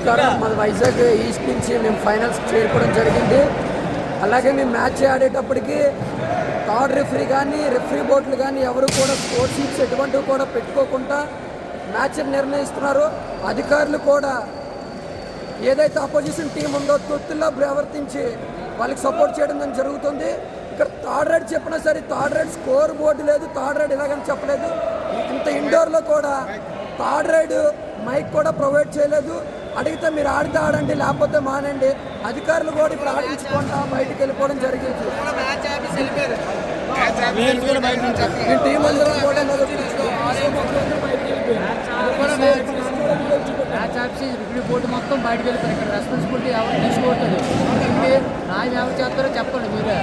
నమస్కారం. మన వైజాగ్ ఈస్ట్ నుంచి మేము ఫైనల్స్ చేరుకోవడం జరిగింది. అలాగే మేము మ్యాచ్ ఆడేటప్పటికి థర్డ్ రెఫరీ కానీ రెఫరీ బోర్డులు కానీ ఎవరు కూడా స్కోర్ షీట్స్ ఎటువంటివి కూడా పెట్టుకోకుండా మ్యాచ్ నిర్ణయిస్తున్నారు. అధికారులు కూడా ఏదైతే అపోజిషన్ టీం ఉందో తొత్తుల్లో ప్రవర్తించి వాళ్ళకి సపోర్ట్ చేయడం జరుగుతుంది. ఇక్కడ థర్డ్ రైడ్ చెప్పినా సరే థర్డ్ రైడ్ స్కోర్ బోర్డు లేదు, థర్డ్ రైడ్ ఇలాగని చెప్పలేదు. ఇంత ఇండోర్లో కూడా థర్డ్ రైడ్ మైక్ కూడా ప్రొవైడ్ చేయలేదు. అడిగితే మీరు ఆడితే ఆడండి లేకపోతే మానండి. అధికారులు కూడా ఇప్పుడు ఆడించుకుంటా బయటికి వెళ్ళిపోవడం జరిగింది. ఈ టీం అందరూ కూడా మ్యాచ్ ఆఫీస్ రివ్యూ బోర్డు మొత్తం బయటకు వెళ్ళిపోయారు. ఇక్కడ రెస్పాన్సిబిలిటీ ఎవరు తీసుకోవట్లేదు. న్యాయం ఎవరు చేస్తారో చెప్పండి మీరే.